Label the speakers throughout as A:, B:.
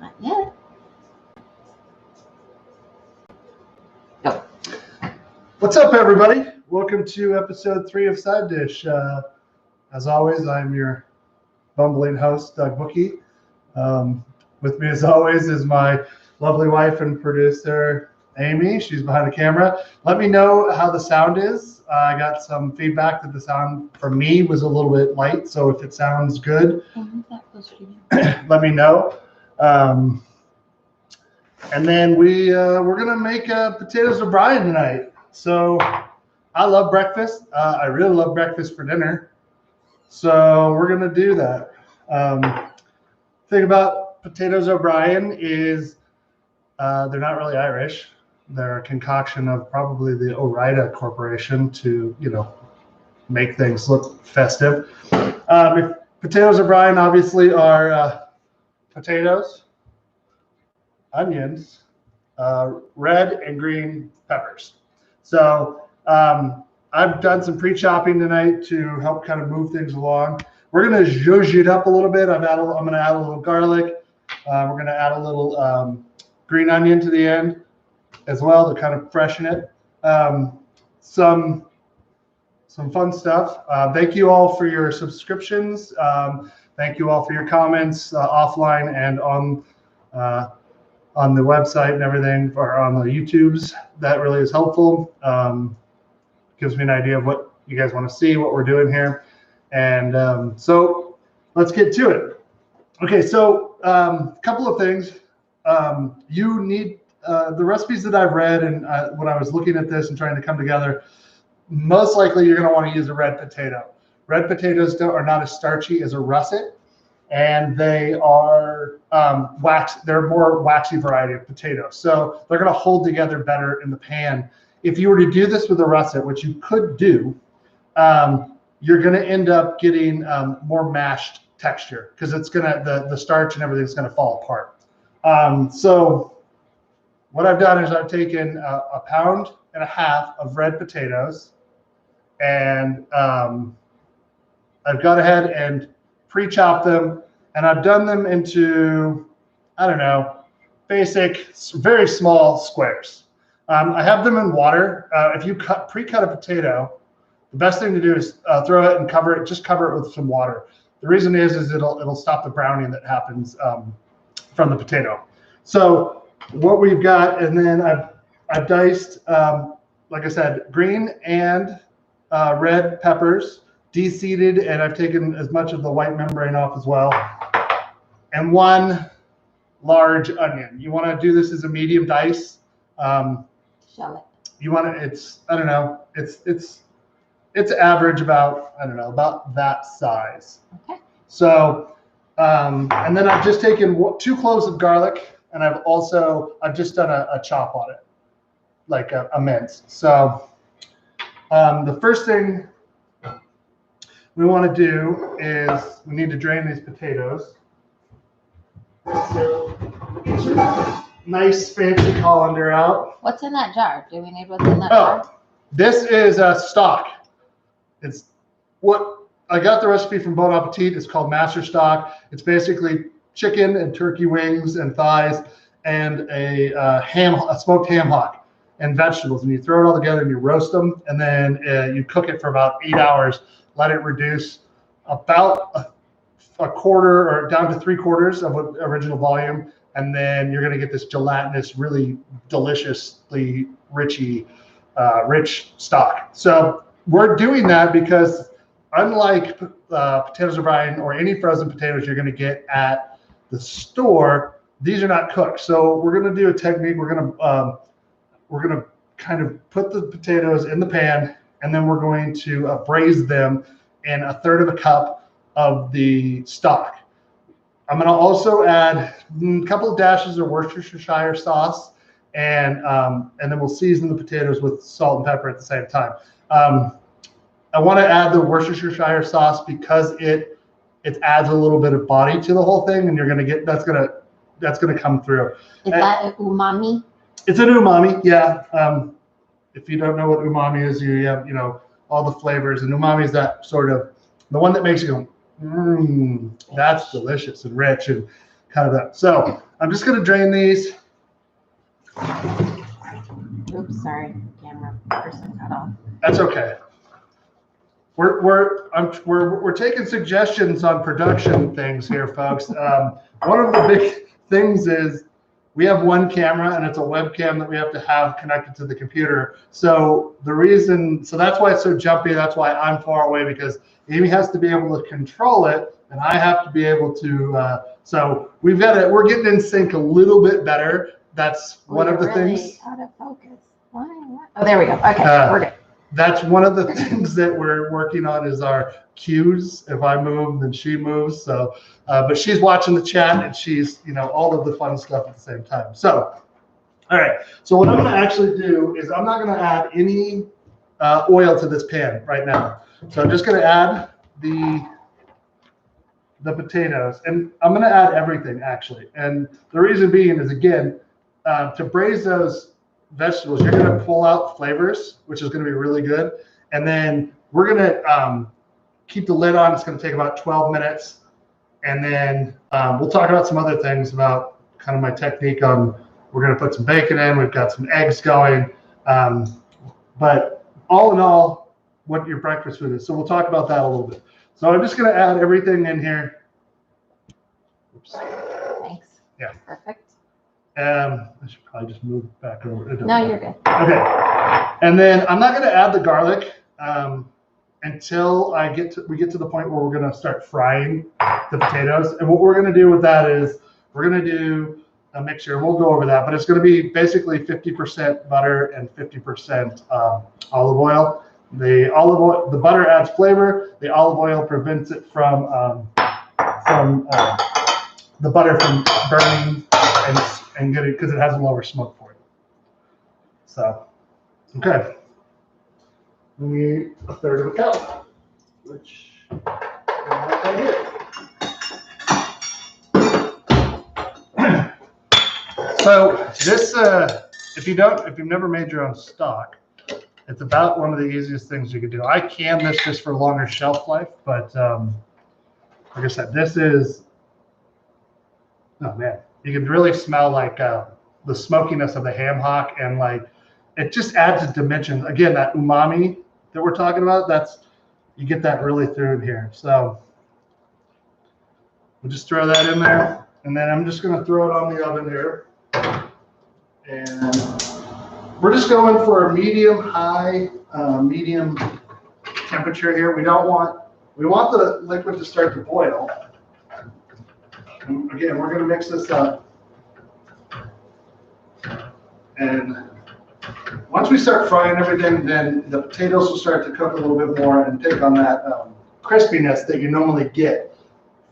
A: Not yet. Go.
B: What's up, everybody? Welcome to episode 3 of Side Dish. As always, I'm your bumbling host, Doug Bookie. With me, as always, is my lovely wife and producer, Amy. She's behind the camera. Let me know how the sound is. I got some feedback that the sound for me was a little bit light, so if it sounds good, let me know. And then we're gonna make potatoes O'Brien tonight. So I love breakfast. I really love breakfast for dinner. So we're gonna do that. Thing about potatoes O'Brien is they're not really Irish. They're a concoction of probably the Ore-Ida Corporation to, make things look festive. Potatoes O'Brien obviously are potatoes, onions, red and green peppers. So I've done some pre-chopping tonight to help kind of move things along. We're going to zhuzh it up a little bit. I'm going to add a little garlic. We're going to add a little green onion to the end as well to kind of freshen it. Some fun stuff. Thank you all for your subscriptions. Thank you all for your comments offline and on the website and everything, or on the YouTubes. That really is helpful. Gives me an idea of what you guys want to see, what we're doing here. And so let's get to it. Okay, so a couple of things. You need the recipes that I've read, and when I was looking at this and trying to come together, most likely you're going to want to use a red potato. Red potatoes are not as starchy as a russet, and they are they're a more waxy variety of potatoes. So they're going to hold together better in the pan. If you were to do this with a russet, which you could do, you're going to end up getting more mashed texture because it's going to, the starch and everything's going to fall apart. So what I've done is I've taken 1.5 pounds of red potatoes, and I've gone ahead and pre-chopped them, and I've done them into, basic, very small squares. I have them in water. If you pre-cut a potato, the best thing to do is throw it and just cover it with some water. The reason is it'll stop the browning that happens from the potato. So what we've got, and then I've diced, like I said, green and red peppers, de-seeded, and I've taken as much of the white membrane off as well, and 1 large onion. You want to do this as a medium dice.
A: Shall it?
B: You want to, it's average about, about that size.
A: Okay.
B: So, and then I've just taken 2 cloves of garlic, and I've just done a chop on it, like a mince. So the first thing we want to do is we need to drain these potatoes. So get your nice fancy colander out.
A: What's in that jar? Do we need what's in that jar?
B: This is a stock. It's what I got the recipe from Bon Appetit. It's called Master Stock. It's basically chicken and turkey wings and thighs and a smoked ham hock and vegetables, and you throw it all together and you roast them, and then you cook it for about 8 hours. Let it reduce about a quarter or down to 3/4 of what original volume, and then you're going to get this gelatinous, really deliciously rich stock. So we're doing that because unlike potatoes O'Brien or any frozen potatoes you're going to get at the store, these are not cooked. So we're going to do a technique. We're going to kind of put the potatoes in the pan, and then we're going to braise them in 1/3 cup of the stock. I'm going to also add a couple of dashes of Worcestershire sauce, and then we'll season the potatoes with salt and pepper at the same time. I want to add the Worcestershire sauce because it adds a little bit of body to the whole thing, and you're going to get that's going to come through.
A: Is that an umami?
B: It's an umami, yeah. If you don't know what umami is, you have all the flavors, and umami is that sort of the one that makes you go, that's delicious and rich and kind of that. So I'm just going to drain these.
A: Oops, sorry, camera person cut off.
B: That's okay. We're taking suggestions on production things here, folks. One of the big things is we have one camera and it's a webcam that we have to have connected to the computer. So that's why it's so jumpy. That's why I'm far away, because Amy has to be able to control it and I have to be able to. So we're getting in sync a little bit better. That's one of the things.
A: Out of focus. Why? Oh, there we go. Okay, we're good.
B: That's one of the things that we're working on is our cues. If I move, then she moves. So, but she's watching the chat and she's, all of the fun stuff at the same time. So, all right. So what I'm going to actually do is I'm not going to add any oil to this pan right now. So I'm just going to add the potatoes, and I'm going to add everything actually. And the reason being is, again, to braise those vegetables, you're going to pull out flavors, which is going to be really good. And then we're going to keep the lid on. It's going to take about 12 minutes. And then we'll talk about some other things about kind of my technique on, we're going to put some bacon in. We've got some eggs going. But all in all, what your breakfast food is. So we'll talk about that a little bit. So I'm just going to add everything in here. Oops.
A: Thanks.
B: Yeah.
A: Perfect.
B: I should probably just move back over.
A: No, you're good.
B: Okay. And then I'm not going to add the garlic until we get to the point where we're going to start frying the potatoes. And what we're going to do with that is we're going to do a mixture, and we'll go over that, but it's going to be basically 50% butter and 50% olive oil. The butter adds flavor. The olive oil prevents it from the butter from burning and getting, because it has a lower smoke for it. So, okay. We need a third of a cup, which right here. So this, if you've never made your own stock, it's about one of the easiest things you could do. I can this just for longer shelf life, but like I said, this is, oh man, you can really smell like the smokiness of the ham hock, and like it just adds a dimension. Again, that umami that we're talking about, you get that really through in here. So we'll just throw that in there, and then I'm just going to throw it on the oven here, and we're just going for a medium-high, medium temperature here. We want the liquid to start to boil. And again, we're going to mix this up. And once we start frying everything, then the potatoes will start to cook a little bit more and take on that crispiness that you normally get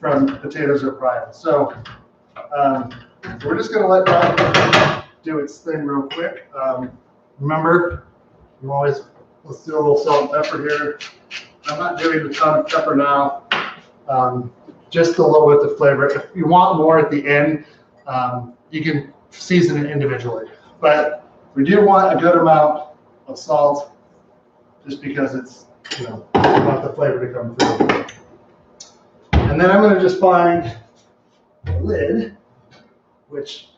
B: from potatoes or fried. So we're just going to let that do its thing real quick. Remember, let's do a little salt and pepper here. I'm not doing a ton of pepper now, just a little bit of flavor. If you want more at the end, you can season it individually. But we do want a good amount of salt, just because it's, we want the flavor to come through. And then I'm going to just find a lid, which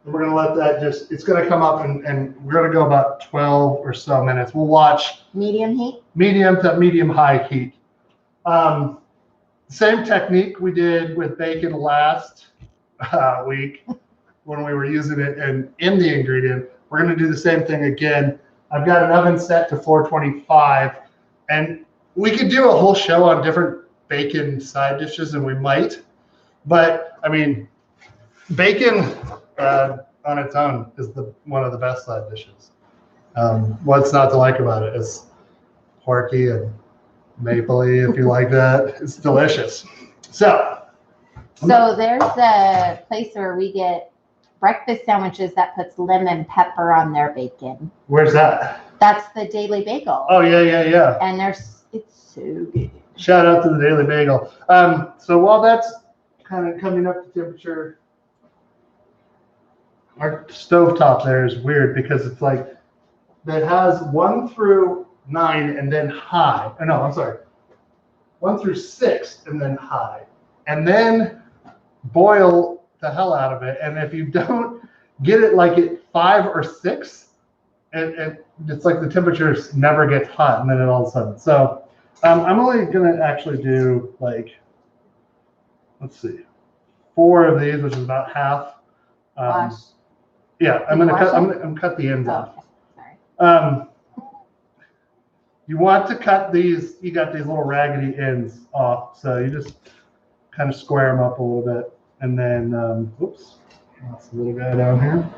B: we're going to let that it's going to come up, and we're going to go about 12 or so minutes. We'll watch.
A: Medium heat? Medium
B: to medium high heat. Same technique we did with bacon last week when we were using it and in the ingredient. We're going to do the same thing again. I've got an oven set to 425, and we could do a whole show on different bacon side dishes, and we might. But I mean, bacon on its own is one of the best side dishes. What's not to like about it? It's porky and mapley, if you like that. It's delicious. So
A: there's a place where we get breakfast sandwiches that puts lemon pepper on their bacon.
B: Where's that?
A: That's the Daily Bagel.
B: Oh, yeah.
A: And it's so good.
B: Shout out to the Daily Bagel. So while that's kind of coming up to temperature, our stovetop there is weird because it's like, that has 1 through 9 and then high. No, I'm sorry. 1 through 6 and then high. and then boil the hell out of it. And if you don't get it like at 5 or 6, it's like the temperatures never gets hot, and then it all of a sudden. So I'm only gonna actually do like, let's see, 4 of these, which is about half. Yeah, I'm gonna cut the ends off.
A: Okay. Sorry.
B: You want to cut these. You got these little raggedy ends off, so you just kind of square them up a little bit, and then oops, that's a little guy down here.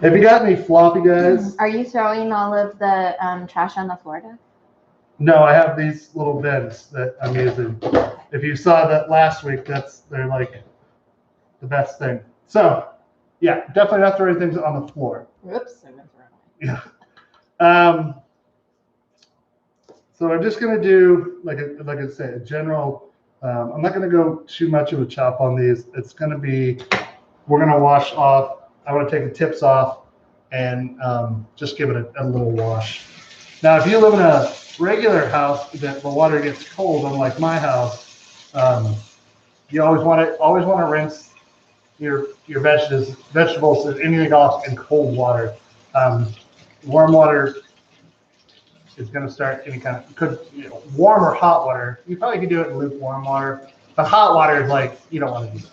B: If you got any floppy guys,
A: are you throwing all of the trash on the floor, Doug?
B: No, I have these little bins that I'm using. If you saw that last week, they're like the best thing. So yeah, definitely not throwing things on the floor.
A: Whoops, I went through it.
B: Yeah. So I'm just gonna do like I say, a general. I'm not gonna go too much of a chop on these. It's gonna be, we're gonna wash off. I want to take the tips off and just give it a little wash. Now, if you live in a regular house that the water gets cold, unlike my house, you always want to rinse your vegetables, and anything else in cold water. Warm water is going to start any kind of warm or hot water. You probably could do it in lukewarm water, but hot water is like, you don't want to do that.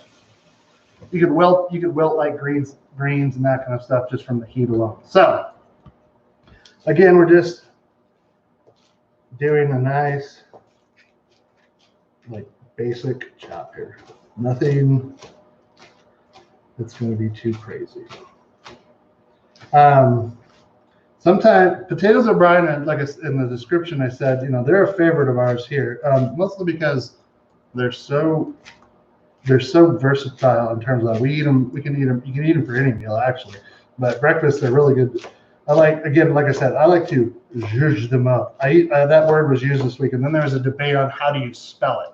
B: You could wilt like greens and that kind of stuff just from the heat alone. So again, we're just doing a nice like basic chop here. Nothing that's going to be too crazy. Sometimes potatoes o'Brien, and like in the description I said, they're a favorite of ours here, mostly because they're so versatile in terms of we can eat them. You can eat them for any meal actually, but breakfast they're really good. Like I said, I like to zhuzh them up. That word was used this week, and then there was a debate on how do you spell it.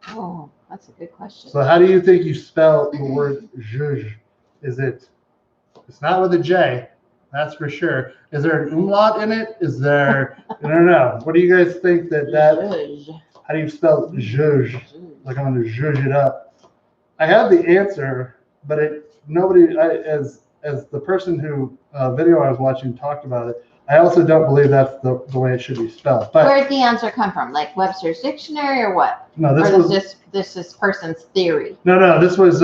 A: Oh, that's a good question.
B: So how do you think you spell the word zhuzh? It's not with a J, that's for sure. Is there an umlaut in it? Is there, I don't know. What do you guys think how do you spell zhuzh? Like I'm going to zhuzh it up. I have the answer, but as the person who video I was watching talked about it, I also don't believe that's the way it should be spelled. But
A: where did the answer come from? Like Webster's Dictionary or what?
B: No,
A: this person's theory.
B: No, this was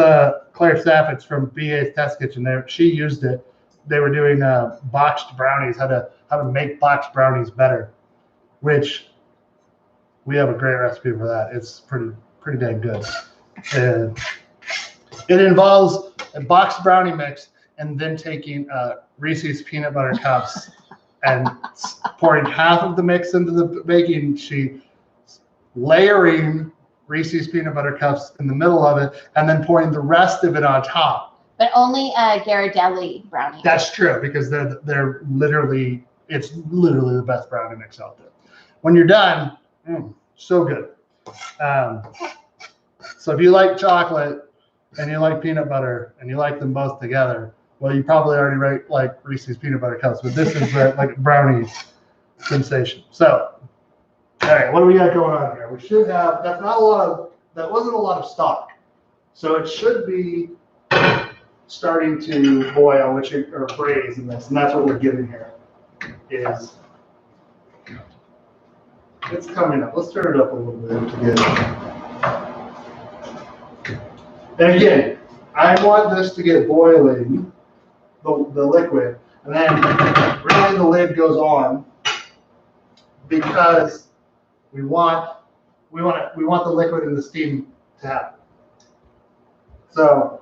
B: Claire Stafford's from BA's Test Kitchen. She used it. They were doing boxed brownies, how to make boxed brownies better, which we have a great recipe for that. It's pretty dang good. And it involves a boxed brownie mix and then taking Reese's peanut butter cups and pouring half of the mix into the baking sheet, layering Reese's peanut butter cups in the middle of it, and then pouring the rest of it on top.
A: But only Ghirardelli brownie.
B: That's true, because they're literally the best brownie mix out there. When you're done, so good. So if you like chocolate and you like peanut butter and you like them both together, well, you probably already like Reese's peanut butter cups, but this is like brownie sensation. So, all right, what do we got going on here? We should have, that wasn't a lot of stock. So it should be starting to boil, or braise in this, and that's what we're getting here. It's coming up. Let's turn it up a little bit to get. And again, I want this to get boiling, the liquid, and then really the lid goes on because we want the liquid and the steam to happen. So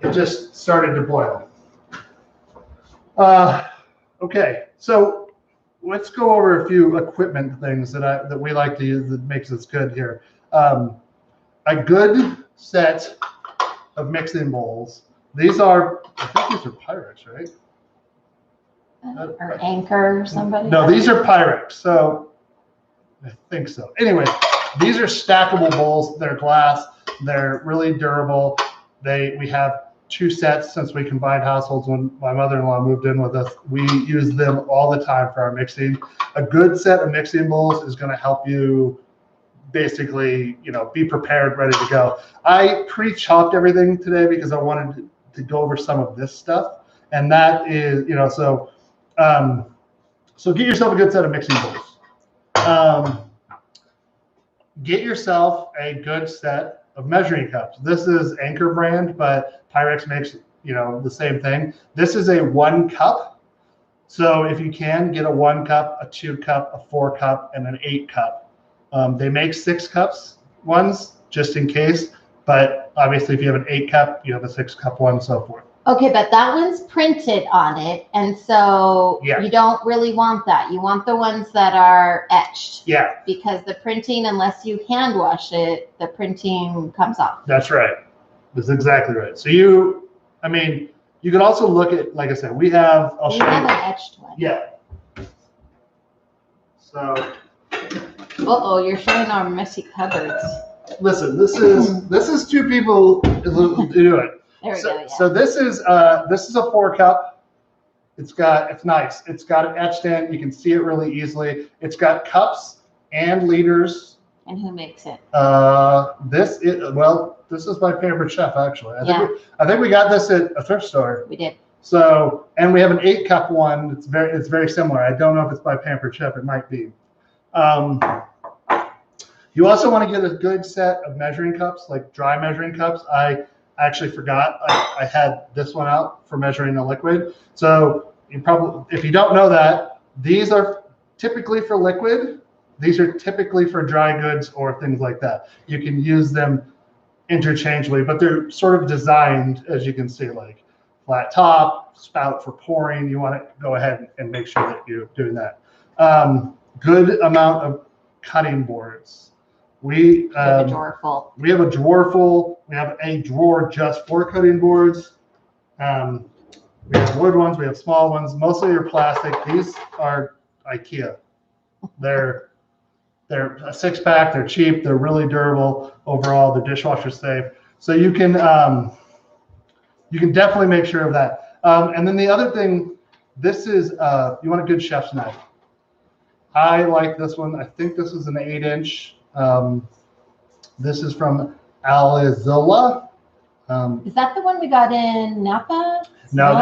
B: it just started to boil. Okay, so let's go over a few equipment things that we like to use that makes us good here. A good set of mixing bowls. I think these are Pyrex, right?
A: Or Anchor or somebody?
B: No, these are Pyrex. So I think so. Anyway, these are stackable bowls. They're glass. They're really durable. We have 2 sets since we combined households when my mother-in-law moved in with us. We use them all the time for our mixing. A good set of mixing bowls is going to help you basically, be prepared, ready to go. I pre-chopped everything today because I wanted to go over some of this stuff. And that is, so get yourself a good set of mixing bowls. Get yourself a good set of measuring cups. This is Anchor brand, but Pyrex makes, the same thing. This is a 1 cup. So if you can, get a 1 cup, a 2 cup, a 4 cup, and an 8 cup. They make 6 cups ones just in case, but obviously if you have an 8 cup, you have a 6 cup one, and so forth.
A: Okay, but that one's printed on it, and so you don't really want that. You want the ones that are etched.
B: Yeah.
A: Because the printing, unless you hand wash it, the printing comes off.
B: That's right. That's exactly right. So you can also look at, like I said, we have
A: an etched one.
B: Yeah. So.
A: You're showing our messy cupboards.
B: Listen, this is 2 people do it.
A: There we go. Yeah.
B: So this is a 4 cup. It's nice. It's got it etched in. You can see it really easily. It's got cups and liters.
A: And who makes it?
B: This is by Pampered Chef, actually. I think we got this at a thrift store.
A: We did.
B: So, and we have an 8 cup one. It's very similar. I don't know if it's by Pampered Chef. It might be. You also want to get a good set of measuring cups, like dry measuring cups. I actually forgot I had this one out for measuring the liquid. So if you don't know that, these are typically for liquid. These are typically for dry goods or things like that. You can use them interchangeably, but they're sort of designed, as you can see, like flat top, spout for pouring. You want to go ahead and make sure that you're doing that. Good amount of cutting boards. We have a drawer full. We have a drawer full. We have a drawer just for cutting boards. We have wood ones. We have small ones. Mostly are plastic. These are IKEA. They're a 6-pack. They're cheap. They're really durable. Overall, the dishwasher safe. So you can definitely make sure of that. And then the other thing, this is you want a good chef's knife. I like this one. I think this is an 8-inch. This is from Alizola.
A: Is that the one we got in Napa?
B: No,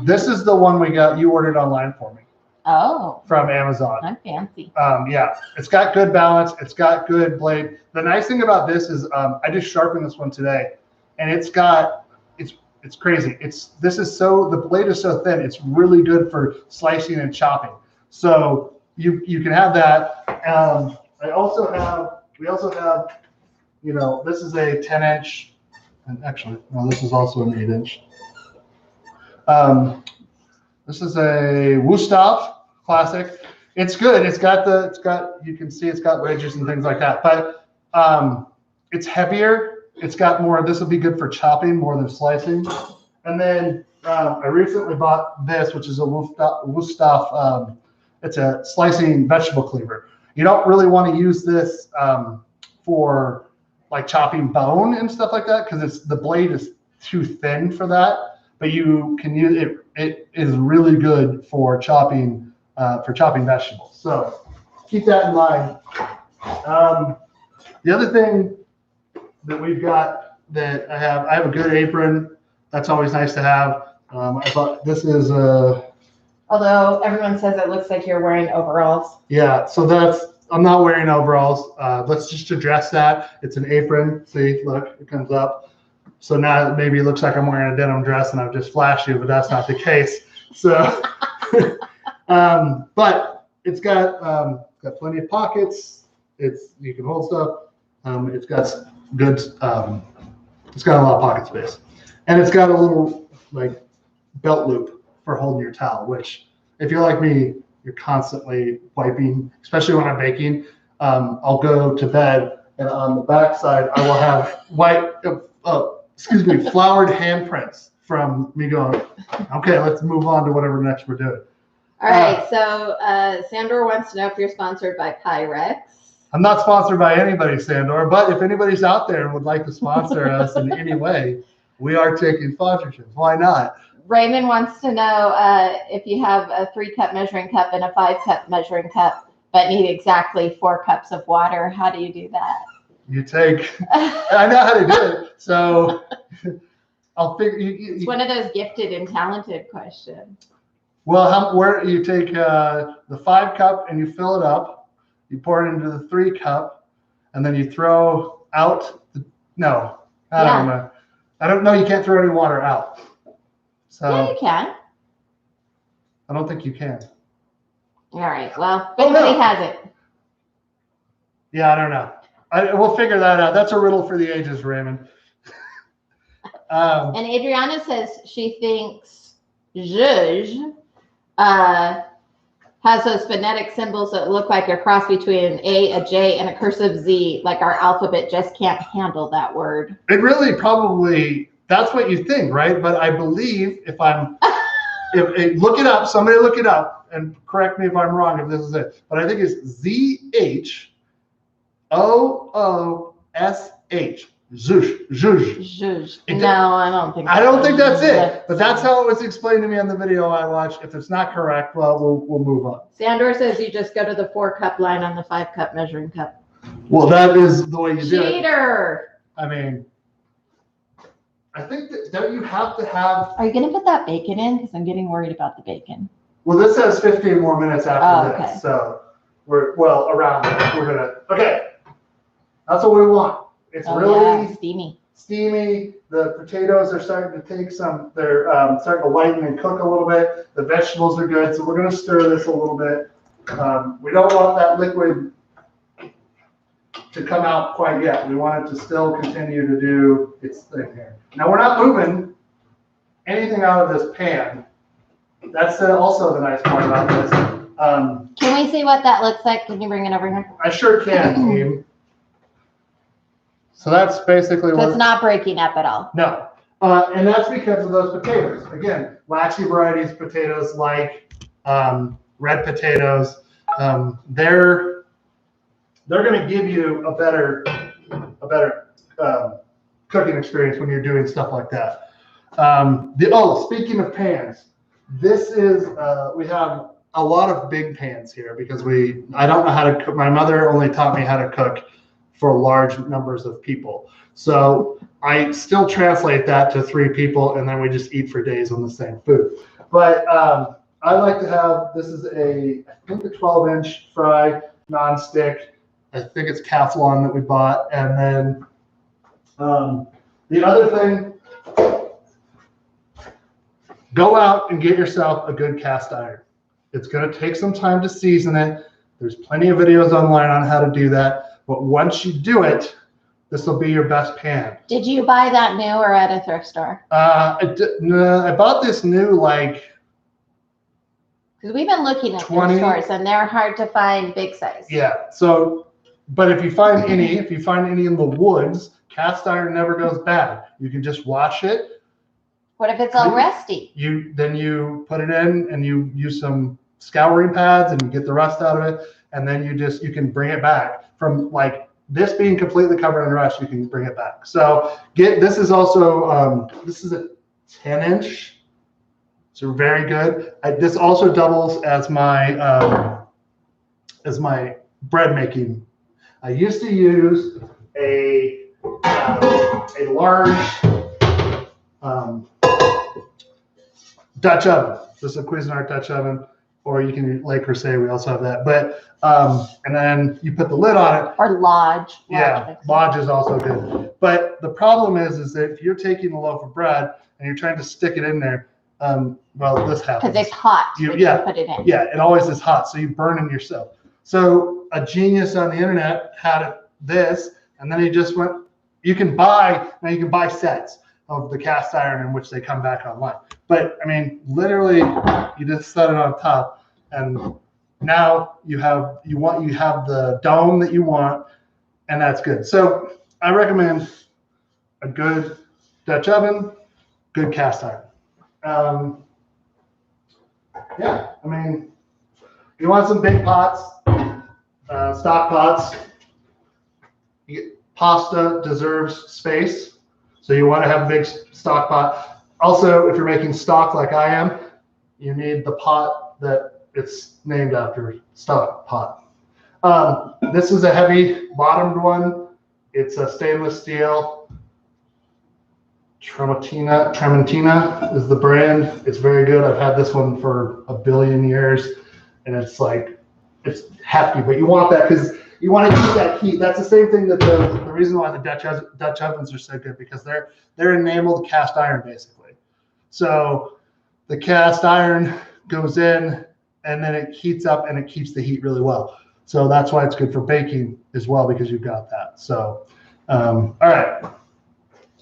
B: this is the one we got. You ordered online for me.
A: Oh.
B: From Amazon.
A: I'm fancy.
B: Yeah, it's got good balance. It's got good blade. The nice thing about this is I just sharpened this one today, and it's crazy. The blade is so thin. It's really good for slicing and chopping. So you can have that. We also have, this is a 10-inch, and actually, no, this is also an 8-inch. This is a Wusthof classic. It's good. You can see it's got wedges and things like that, but it's heavier. It's got more. This will be good for chopping more than slicing. And then I recently bought this, which is a Wusthof. It's a slicing vegetable cleaver. You don't really want to use this for like chopping bone and stuff like that because the blade is too thin for that. But you can use it. It is really good for chopping vegetables. So keep that in mind. The other thing that we've got that I have a good apron. That's always nice to have. I thought this is
A: Although everyone says it looks like you're wearing overalls.
B: Yeah, so I'm not wearing overalls. Let's just address that. It's an apron. See, look, it comes up. So now maybe it looks like I'm wearing a denim dress and I've just flashed you, but that's not the case. So, but it's got plenty of pockets. You can hold stuff. It's got good. It's got a lot of pocket space, and it's got a little like belt loop for holding your towel, which if you're like me, you're constantly wiping, especially when I'm baking. I'll go to bed and on the back side, I will have floured handprints from me going, okay, let's move on to whatever next we're doing.
A: All right, so Sandor wants to know if you're sponsored by Pyrex.
B: I'm not sponsored by anybody, Sandor, but if anybody's out there and would like to sponsor us in any way, we are taking sponsorships. Why not?
A: Raymond wants to know if you have a 3-cup measuring cup and a 5-cup measuring cup, but need exactly 4 cups of water. How do you do that?
B: You take, I know how to do it. So I'll figure.
A: It's one of those gifted and talented questions.
B: Well, where you take the 5 cup and you fill it up, you pour it into the 3 cup, and then you throw out. I don't know. I don't know. You can't throw any water out. So
A: yeah, you can.
B: I don't think you can.
A: All right. Well, everybody has it.
B: Yeah, I don't know. We'll figure that out. That's a riddle for the ages, Raymond.
A: And Adriana says she thinks zhuzh has those phonetic symbols that look like a cross between an A, a J, and a cursive Z, like our alphabet just can't handle that word.
B: It really probably, that's what you think, right? But I believe look it up, somebody look it up and correct me if I'm wrong if this is it. But I think it's ZHOOSH. Zhuzh.
A: Zhuzh. No, I don't think.
B: I don't think that's it, but that's how it was explained to me on the video I watched. If it's not correct, well, we'll move on.
A: Sandor says you just go to the 4 cup line on the 5 cup measuring cup.
B: Well, that is the way you do it.
A: Cheater.
B: I mean, I think that don't you have to have?
A: Are you going to put that bacon in? Because I'm getting worried about the bacon.
B: Well, this says 15 more minutes after
A: okay.
B: this, so we're around there. We're gonna That's what we want. It's really steamy. The potatoes are starting to take some. They're starting to lighten and cook a little bit. The vegetables are good, so we're gonna stir this a little bit. We don't want that liquid to come out quite yet. We want it to still continue to do its thing here. Now we're not moving anything out of this pan. That's also the nice part about this.
A: Can we see what that looks like? Can you bring it over here?
B: I sure can, team. So that's basically what.
A: It's not breaking up at all.
B: No. And that's because of those potatoes. Again, waxy varieties potatoes like red potatoes. They're going to give you a better cooking experience when you're doing stuff like that. Speaking of pans, this is we have a lot of big pans here because I don't know how to cook. My mother only taught me how to cook for large numbers of people. So I still translate that to 3 people, and then we just eat for days on the same food. But I like to have, this is I think a 12-inch fry, non-stick. I think it's Teflon that we bought. And then the other thing, go out and get yourself a good cast iron. It's gonna take some time to season it. There's plenty of videos online on how to do that. But once you do it, this will be your best pan.
A: Did you buy that new or at a thrift store?
B: I bought this new because
A: we've been looking at thrift stores and they're hard to find big size.
B: Yeah. So, but if you find any in the woods, cast iron never goes bad. You can just wash it.
A: What if it's all rusty?
B: Then you put it in and you use some scouring pads and you get the rust out of it, and then you can bring it back. From this being completely covered in rust, you can bring it back. So this is also this is a 10-inch, so very good. This also doubles as my bread making. I used to use a large Dutch oven. This is a Cuisinart Dutch oven. Or you can, like Crusade, we also have that. But, and then you put the lid on it.
A: Or Lodge.
B: Lodge is also good. But the problem is that if you're taking a loaf of bread and you're trying to stick it in there, this happens.
A: Because it's hot when you put it in.
B: Yeah, it always is hot, so you're burning yourself. So a genius on the internet had this, and then he just went, you can buy sets of the cast iron in which they come back online. But I mean, literally, you just set it on top, and now you have the dome that you want, and that's good. So I recommend a good Dutch oven, good cast iron. I mean, if you want some big pots, stock pots. Pasta deserves space. So you want to have a big stock pot. Also, if you're making stock like I am, you need the pot that it's named after, stock pot. This is a heavy bottomed one. It's a stainless steel. Tramontina is the brand. It's very good. I've had this one for a billion years, and it's hefty, but you want that because you want to keep that heat. That's the same thing that the reason why the Dutch ovens are so good, because they're enameled cast iron basically. So the cast iron goes in and then it heats up and it keeps the heat really well. So that's why it's good for baking as well, because you've got that. So, all right.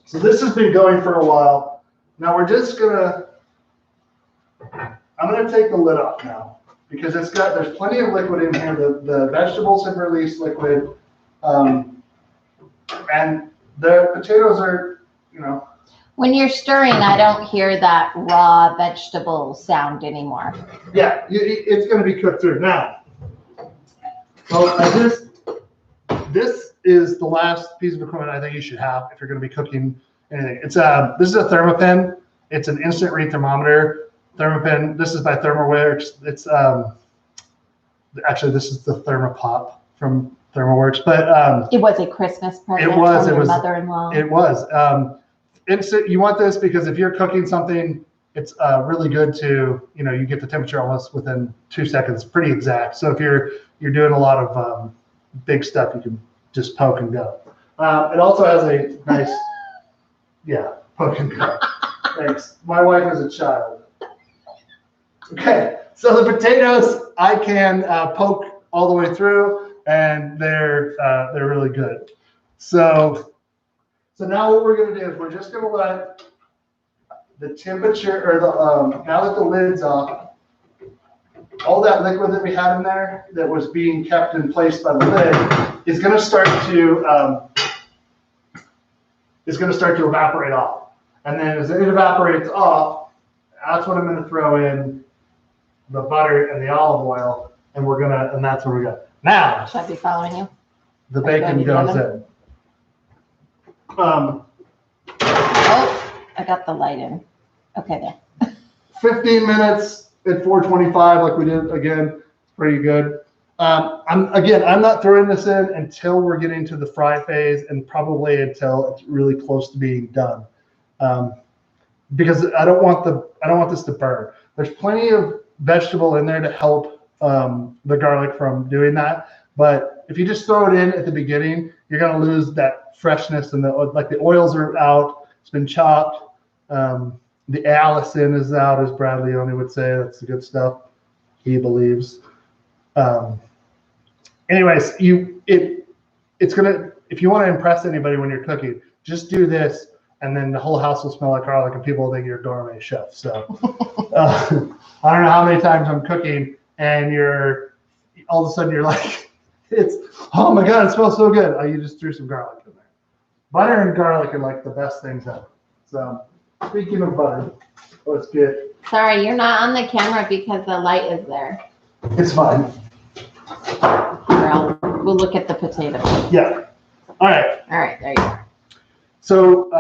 B: So this has been going for a while. Now we're just I'm gonna take the lid off now, because there's plenty of liquid in here. The vegetables have released liquid, and the potatoes are,
A: When you're stirring, I don't hear that raw vegetable sound anymore.
B: Yeah, it's going to be cooked through. Now, so this is the last piece of equipment I think you should have if you're going to be cooking anything. This is a thermopen. It's an instant read thermometer. Thermopen. This is by ThermoWorks. It's actually, this is the Thermopop from ThermoWorks, but
A: it was a Christmas present from your mother-in-law.
B: It was. Instant. You want this because if you're cooking something, it's really good to, you get the temperature almost within 2 seconds, pretty exact. So if you're doing a lot of big stuff, you can just poke and go. It also has a nice, poke and go. Thanks. My wife is a child. Okay, so the potatoes I can poke all the way through, and they're really good. So now what we're going to do is we're just going to let the temperature, or now that the lid's off, all that liquid that we had in there that was being kept in place by the lid is going to start to evaporate off. And then as it evaporates off, that's when I'm going to throw in the butter and the olive oil, and that's where we go. Now,
A: should I be following you?
B: The bacon goes in.
A: Oh, I got the light in. Okay, there.
B: 15 minutes at 425, like we did again. Pretty good. I'm not throwing this in until we're getting to the fry phase, and probably until it's really close to being done, because I don't want this to burn. There's plenty of vegetable in there to help the garlic from doing that. But if you just throw it in at the beginning, you're going to lose that freshness, and the oils are out. It's been chopped. The Allison is out, as Brad Leone would say. That's the good stuff, he believes. Anyways, it's gonna, if you want to impress anybody when you're cooking, just do this, and then the whole house will smell like garlic, and people will think you're a gourmet chef. So I don't know how many times I'm cooking, and all of a sudden you're like, oh my God, it smells so good. Oh, you just threw some garlic in there. Butter and garlic are like the best things ever. So speaking of butter, let's get.
A: Sorry, you're not on the camera because the light is there.
B: It's fine.
A: We'll look at the potatoes.
B: Yeah. All right.
A: All right, there you are.
B: So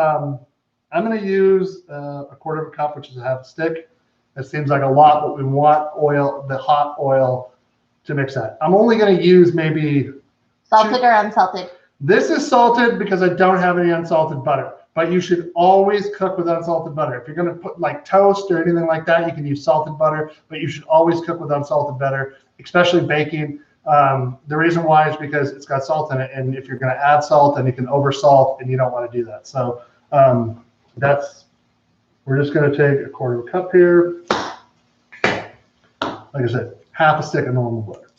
B: I'm going to use a quarter of a cup, which is a half a stick. That seems like a lot, but we want the hot oil to mix that. I'm only going to use maybe
A: salted or unsalted.
B: This is salted because I don't have any unsalted butter, but you should always cook with unsalted butter. If you're going to put like toast or anything like that, you can use salted butter, but you should always cook with unsalted butter, especially baking. The reason why is because it's got salt in it, and if you're going to add salt, then you can over salt, and you don't want to do that. So we're just going to take a quarter of a cup here. Like I said, half a stick of normal butter.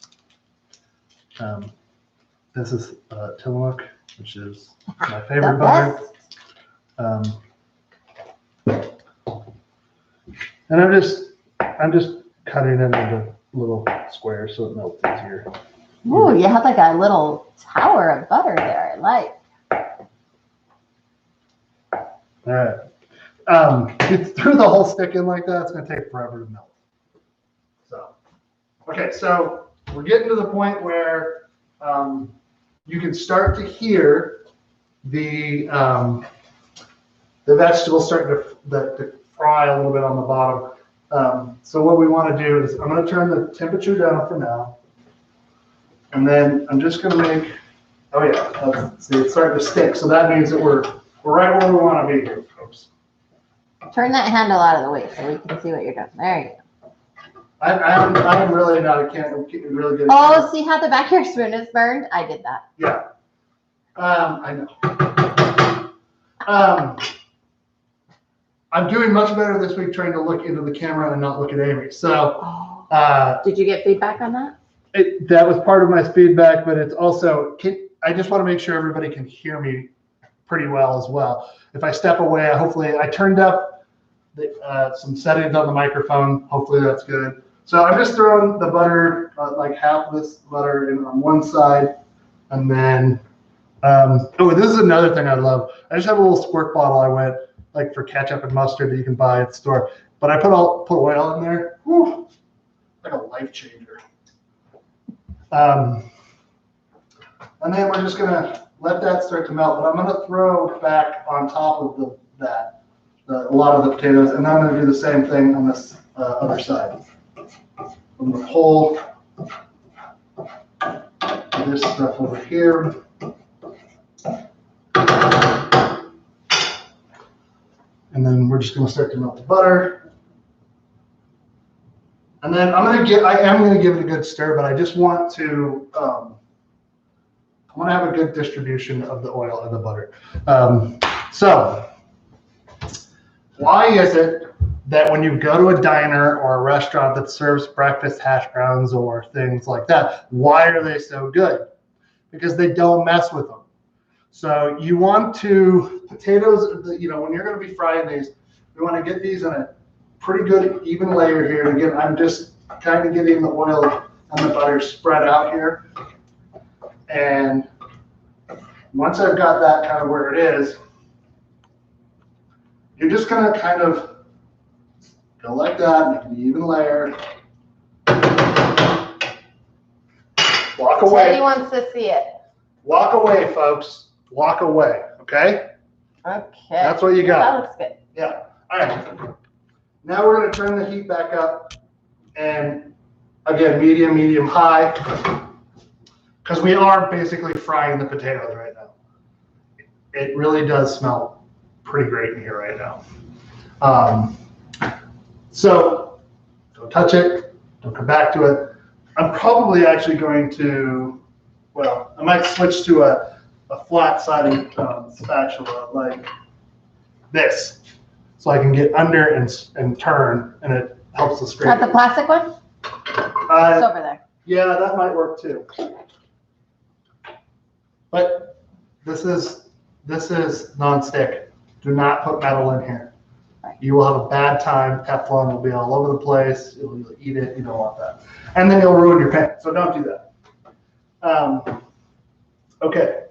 B: This is Tillamook, which is my favorite butter. And I'm just cutting it into little squares so it melts easier.
A: Ooh, you have like a little tower of butter there. I like.
B: All right. If you threw the whole stick in like that, it's going to take forever to melt. So, okay, so we're getting to the point where you can start to hear the vegetables starting to fry a little bit on the bottom. So what we want to do is I'm going to turn the temperature down for now. And then I'm just gonna make, oh yeah, see, it's starting to stick. So that means that we're right where we want to be here, folks.
A: Turn that handle out of the way so we can see what you're doing. There you go.
B: I'm really not a really good.
A: Oh, see how the back of your spoon is burned? I did that.
B: Yeah. I know. I'm doing much better this week trying to look into the camera and not look at Amy. So,
A: did you get feedback on that?
B: That was part of my feedback, but it's also, I just want to make sure everybody can hear me pretty well as well. If I step away, hopefully I turned up some settings on the microphone. Hopefully that's good. So I'm just throwing the butter, like half of this butter in on one side. And then, oh, this is another thing I love. I just have a little squirt bottle I went like for ketchup and mustard that you can buy at the store. But I put oil in there. Whew, like a life changer. And then we're just gonna let that start to melt. But I'm gonna throw back on top of a lot of the potatoes, and then I'm gonna do the same thing on this other side. I'm gonna pull this stuff over here. And then we're just gonna start to melt the butter. And then I am gonna give it a good stir, but I just want to, I want to have a good distribution of the oil and the butter. So why is it that when you go to a diner or a restaurant that serves breakfast hash browns or things like that, why are they so good? Because they don't mess with them. So you want to, potatoes, when you're going to be frying these, we want to get these in a pretty good even layer here. And again, I'm just kind of getting the oil and the butter spread out here. And once I've got that kind of where it is, you're just going to kind of go like that, make an even layer. Walk away.
A: Teddy wants to see it.
B: Walk away, folks. Walk away, okay?
A: Okay.
B: That's what you got.
A: That looks good.
B: Yeah. All right. Now we're going to turn the heat back up. And again, medium, high. Because we are basically frying the potatoes right now. It really does smell pretty great in here right now. So don't touch it. Don't come back to it. I'm probably actually going to, well, I might switch to a flat-sided spatula like this, so I can get under and turn, and it helps the scrape.
A: Not the plastic one? It's over there.
B: Yeah, that might work too. But this is non-stick. Do not put metal in here. Right. You will have a bad time. Teflon will be all over the place. You'll eat it. You don't want that. And then you'll ruin your pan. So don't do that. Okay.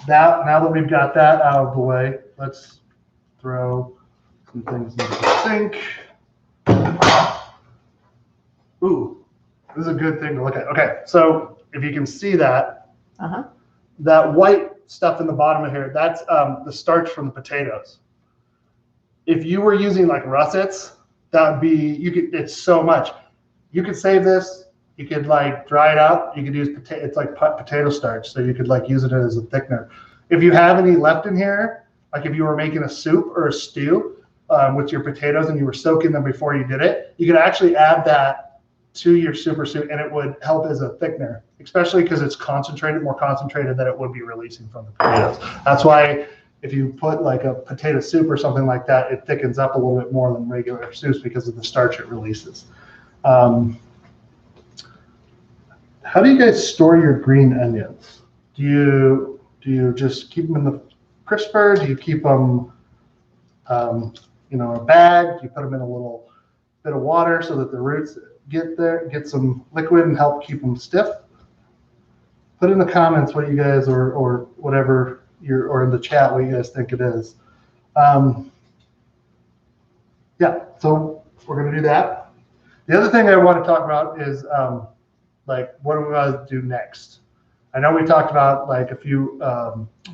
B: Now that we've got that out of the way, let's throw some things into the sink. Ooh, this is a good thing to look at. Okay, so if you can see that, that white stuff in the bottom of here, that's the starch from the potatoes. If you were using like russets, that would be, it's so much. You could save this. You could like dry it out. You could use it's like potato starch, so you could like use it as a thickener. If you have any left in here, like if you were making a soup or a stew with your potatoes and you were soaking them before you did it, you could actually add that to your soup or stew, and it would help as a thickener, especially because it's concentrated, more concentrated than it would be releasing from the potatoes. That's why if you put like a potato soup or something like that, it thickens up a little bit more than regular soups because of the starch it releases. How do you guys store your green onions? Do you just keep them in the crisper? Do you keep them, in a bag? Do you put them in a little bit of water so that the roots get some liquid and help keep them stiff? Put in the comments what you guys or whatever or in the chat what you guys think it is. Yeah, so we're gonna do that. The other thing I want to talk about is like what are we going to do next? I know we talked about like a few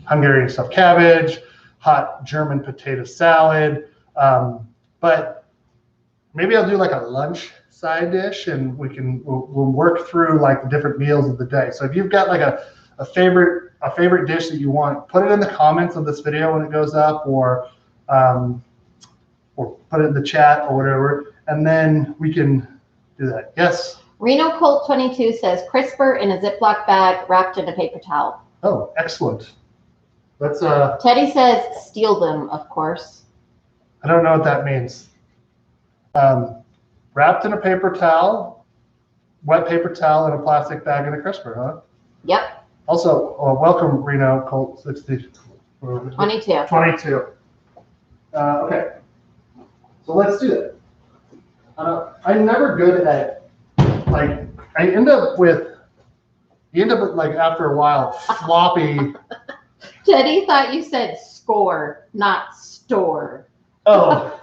B: Hungarian stuffed cabbage, hot German potato salad, but maybe I'll do like a lunch side dish, and we'll work through like the different meals of the day. So if you've got like a favorite dish that you want, put it in the comments of this video when it goes up, or put it in the chat or whatever, and then we can do that. Yes.
A: Reno Colt 22 says crisper in a Ziploc bag wrapped in a paper towel.
B: Oh, excellent. Let's.
A: Teddy says steal them, of course.
B: I don't know what that means. Wrapped in a paper towel, wet paper towel in a plastic bag in a crisper, huh?
A: Yep.
B: Also, welcome Reno Colt 22.
A: 22.
B: Okay. So let's do that. I'm never good at, like, you end up with like after a while floppy.
A: Teddy thought you said score, not store.
B: Oh.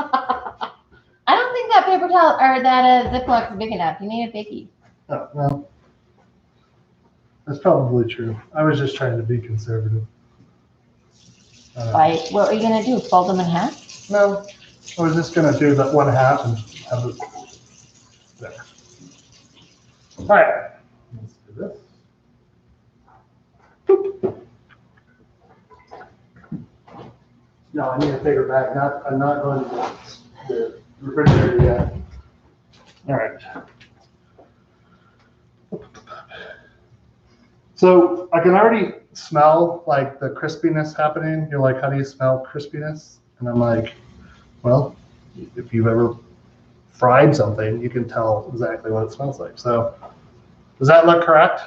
A: I don't think that paper towel or that Ziploc is big enough. You need a biggie.
B: Oh, well, that's probably true. I was just trying to be conservative.
A: Like, what are you going to do? Fold them in half?
B: No, I was just going to do that 1/2 and have it there. All right, let's do this. No, I need a bigger bag. I'm not going to the refrigerator yet. All right. So I can already smell like the crispiness happening. You're like, how do you smell crispiness? And I'm like, well, if you've ever fried something, you can tell exactly what it smells like. So does that look correct?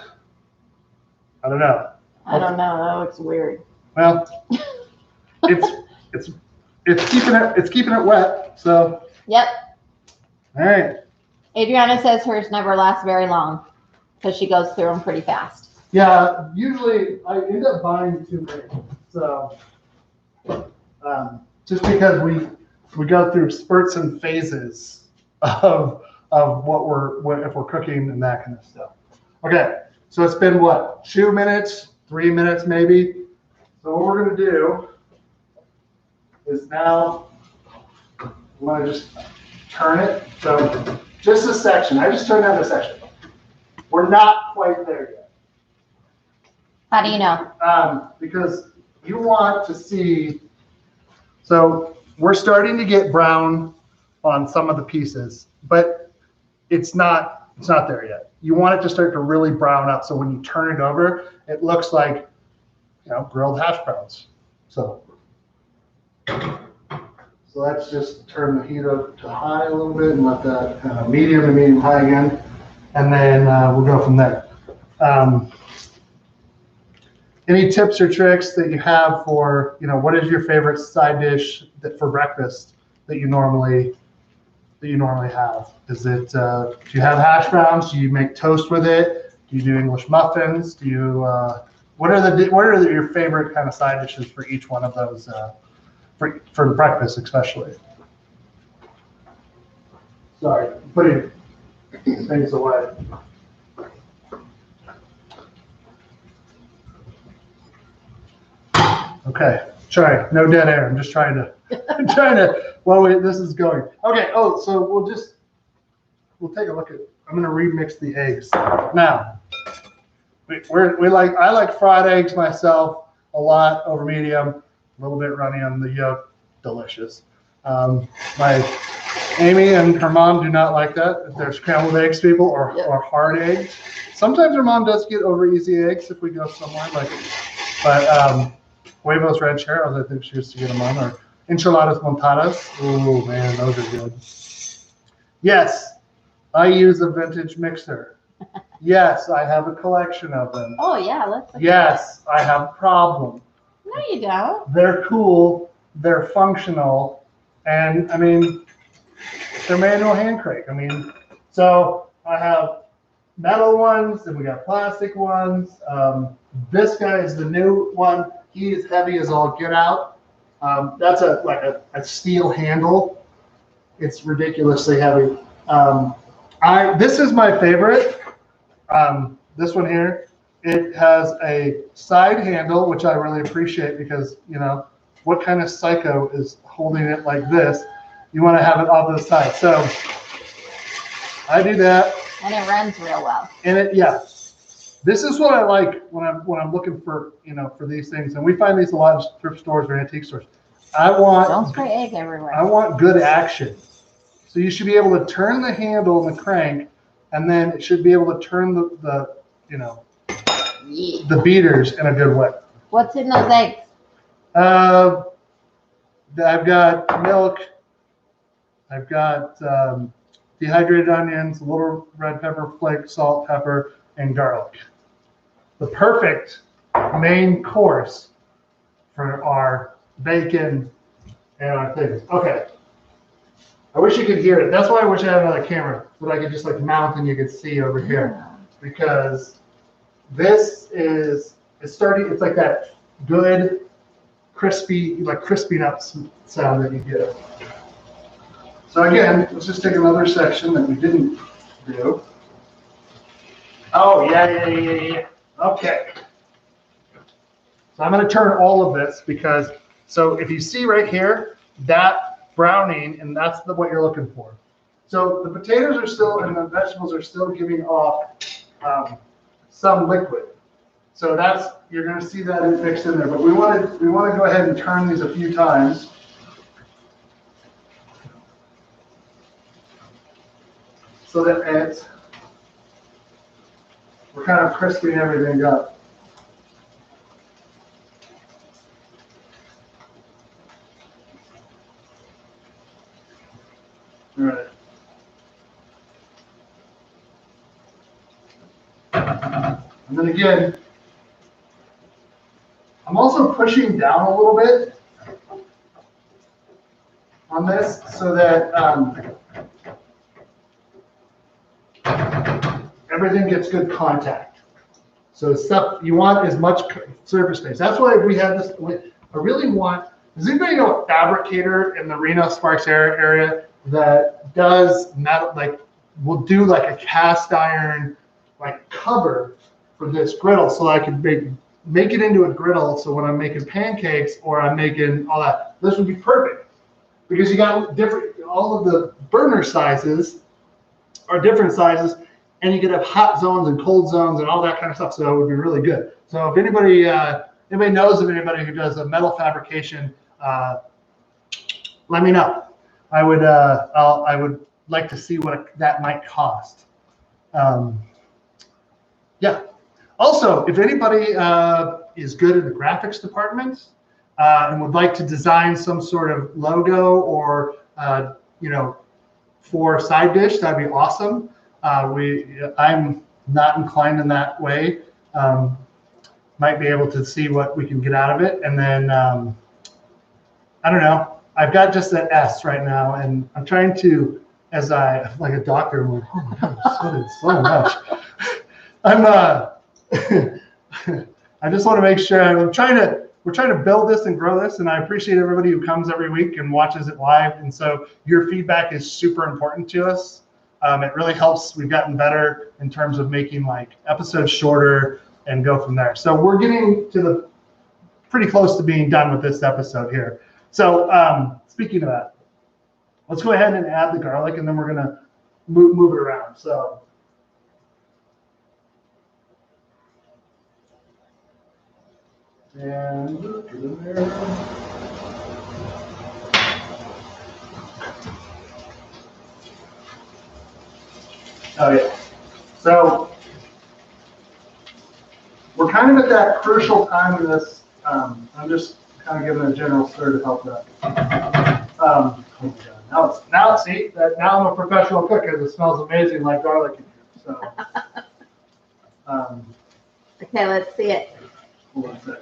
B: I don't know.
A: I don't know. That looks weird.
B: Well, it's keeping it wet. So
A: Yep.
B: all right.
A: Adriana says hers never lasts very long because she goes through them pretty fast.
B: Yeah, usually I end up buying too many. So just because we go through spurts and phases of if we're cooking and that kind of stuff. Okay, so it's been what, 2 minutes, 3 minutes maybe. So what we're gonna do is now I'm gonna just turn it. So just a section. I just turned down a section. We're not quite there yet.
A: How do you know?
B: Because you want to see, so we're starting to get brown on some of the pieces, but it's not there yet. You want it to start to really brown up, so when you turn it over, it looks like, grilled hash browns. So let's just turn the heat up to high a little bit and let that medium and medium high again, and then we'll go from there. Any tips or tricks that you have for, what is your favorite side dish for breakfast that you normally have? Is it, do you have hash browns? Do you make toast with it? Do you do English muffins? Do you, what are your favorite kind of side dishes for each one of those, for breakfast especially? Sorry, putting things away. Okay, sorry, no dead air. I'm just trying to, this is going. Okay, so we'll take a look at, I'm gonna remix the eggs. Now, I like fried eggs myself a lot over medium, a little bit runny on the yolk, delicious. My Amy and her mom do not like that. If they're scrambled eggs people or hard eggs. Sometimes her mom does get over easy eggs if we go somewhere but huevos rancheros, I think she used to get them on, or enchiladas montadas. Oh man, those are good. Yes, I use a vintage mixer. Yes, I have a collection of them.
A: Oh yeah, let's look
B: Yes, I have a problem.
A: No, you don't.
B: They're cool, they're functional, and I mean, they're manual hand crank. I mean, so I have metal ones, and we got plastic ones. This guy is the new one. He is heavy as all get out. That's a steel handle. It's ridiculously heavy. This is my favorite. This one here. It has a side handle, which I really appreciate because, what kind of psycho is holding it like this? You want to have it off to the side. So I do that.
A: And it runs real well.
B: And this is what I like when I'm looking for, for these things. And we find these a lot in thrift stores or antique stores.
A: Don't spray egg everywhere.
B: I want good action. So you should be able to turn the handle and the crank, and then it should be able to turn the beaters in a good way.
A: What's in those eggs?
B: I've got milk. I've got dehydrated onions, a little red pepper flake, salt, pepper, and garlic. The perfect main course for our bacon and our things. Okay. I wish you could hear it. That's why I wish I had another camera that I could just like mount and you could see over here. Because this is, it's like that good, crispy, like crispy nuts sound that you get. So again, let's just take another section that we didn't do. Oh, yeah. Okay. So I'm going to turn all of this because, so if you see right here, that browning, and that's what you're looking for. So the potatoes are still, and the vegetables are still giving off some liquid. So you're going to see that mixed in there. But we want to go ahead and turn these a few times. So that we're kind of crisping everything up. All right. And then again, I'm also pushing down a little bit on this so that everything gets good contact. So stuff you want as much surface space. That's why we have this. I really want. Does anybody know a fabricator in the Reno Sparks area that does metal, like will do like a cast iron like cover for this griddle, so I can make it into a griddle. So when I'm making pancakes or I'm making all that, this would be perfect because you got all of the burner sizes are different sizes, and you could have hot zones and cold zones and all that kind of stuff. So it would be really good. So if anybody knows of anybody who does a metal fabrication, let me know. I would like to see what that might cost. Yeah. Also, if anybody is good in the graphics department and would like to design some sort of logo or for a side dish, that'd be awesome. I'm not inclined in that way. Might be able to see what we can get out of it, and then I don't know. I've got just an S right now, and I'm trying to, like a doctor, I'm like, oh my God, I'm sweating so much. I just want to make sure we're trying to build this and grow this, and I appreciate everybody who comes every week and watches it live. And so your feedback is super important to us. It really helps. We've gotten better in terms of making like episodes shorter and go from there. So we're getting to pretty close to being done with this episode here. So speaking of that, let's go ahead and add the garlic, and then we're gonna move it around. So. And get in there. Oh yeah. So we're kind of at that crucial time in this. I'm just kind of giving a general stir to help that. Oh my God. Now I'm a professional cook because it smells amazing like garlic in here. So.
A: Okay, let's see it.
B: Hold on a sec.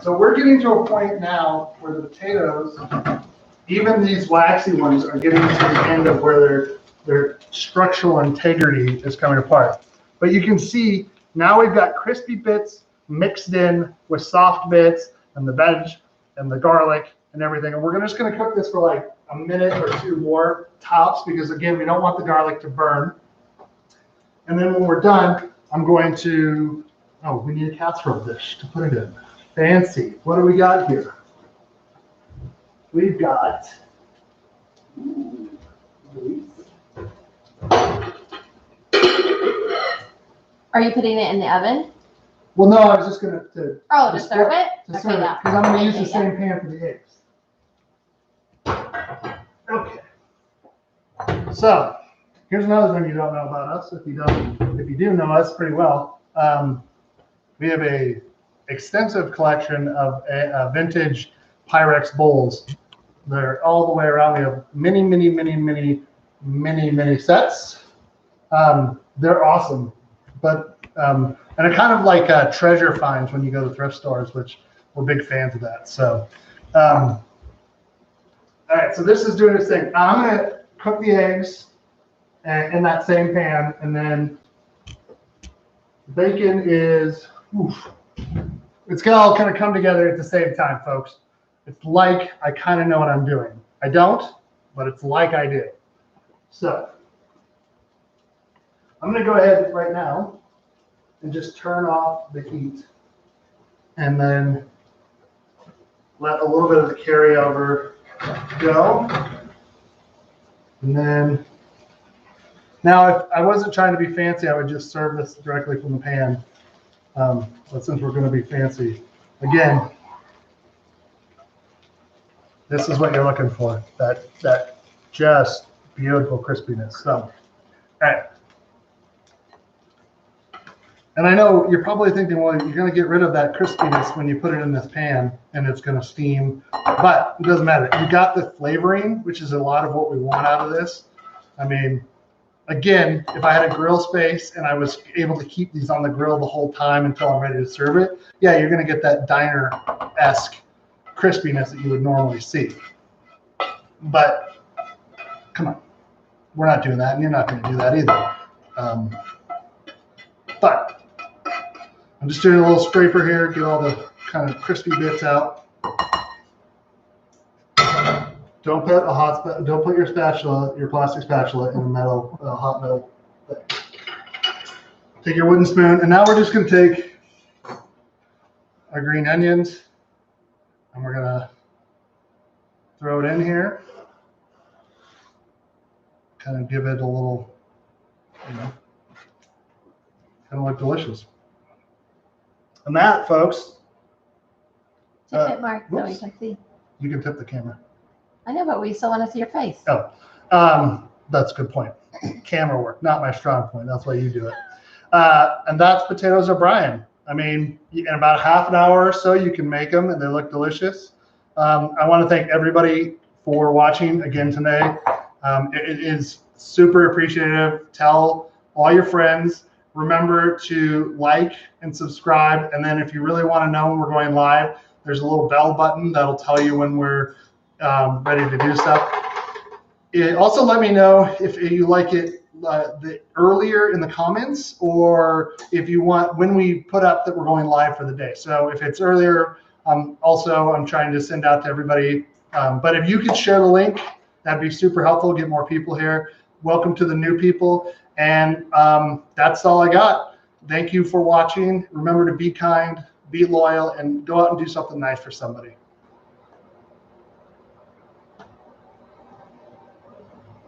B: So we're getting to a point now where the potatoes, even these waxy ones, are getting to the end of where their structural integrity is coming apart. But you can see now we've got crispy bits mixed in with soft bits and the veg and the garlic and everything. And we're just going to cook this for like a minute or two more tops because, again, we don't want the garlic to burn. And then when we're done, I'm going to, we need a casserole dish to put it in. fancy. What do we got here? We've got.
A: Are you putting it in the oven?
B: Well, no, I was just going to
A: serve it?
B: To serve it, because I'm going to use the same pan for the eggs. Okay. So, here's another thing you don't know about us. If you do know us pretty well, we have a extensive collection of vintage Pyrex bowls. They're all the way around. We have many sets. They're awesome, but and they're kind of like treasure finds when you go to thrift stores, which we're big fans of that. So, all right. So this is doing its thing. I'm gonna cook the eggs in that same pan, and then bacon is. It's gonna all kind of come together at the same time, folks. It's like I kind of know what I'm doing. I don't, but it's like I do. So I'm going to go ahead right now and just turn off the heat and then let a little bit of the carryover go. And then, now if I wasn't trying to be fancy, I would just serve this directly from the pan. But since we're going to be fancy, again, this is what you're looking for, that just beautiful crispiness. So, all right. And I know you're probably thinking, well, you're going to get rid of that crispiness when you put it in this pan and it's going to steam, but it doesn't matter. You got the flavoring, which is a lot of what we want out of this. I mean, again, if I had a grill space and I was able to keep these on the grill the whole time until I'm ready to serve it, yeah, you're going to get that diner-esque crispiness that you would normally see. But come on, we're not doing that, and you're not going to do that either. But I'm just doing a little scraper here, get all the kind of crispy bits out. Don't put your spatula, your plastic spatula, in a metal, hot metal thing. Take your wooden spoon, and now we're just going to take our green onions, and we're going to throw it in here. Kind of give it a little, kind of look delicious. And that, folks.
A: Tip it, Mark, so we can see.
B: You can tip the camera.
A: I know, but we still want to see your face.
B: Oh, that's a good point. Camera work, not my strong point. That's why you do it. And that's potatoes O'Brien. I mean, in about half an hour or so, you can make them, and they look delicious. I want to thank everybody for watching again today. It is super appreciative. Tell all your friends. Remember to like and subscribe. And then if you really want to know when we're going live, there's a little bell button that'll tell you when we're ready to do stuff. Also, let me know if you like it earlier in the comments, or if you want when we put up that we're going live for the day. So if it's earlier, also I'm trying to send out to everybody. But if you could share the link, that'd be super helpful. Get more people here. Welcome to the new people. And that's all I got. Thank you for watching. Remember to be kind, be loyal, and go out and do something nice for somebody.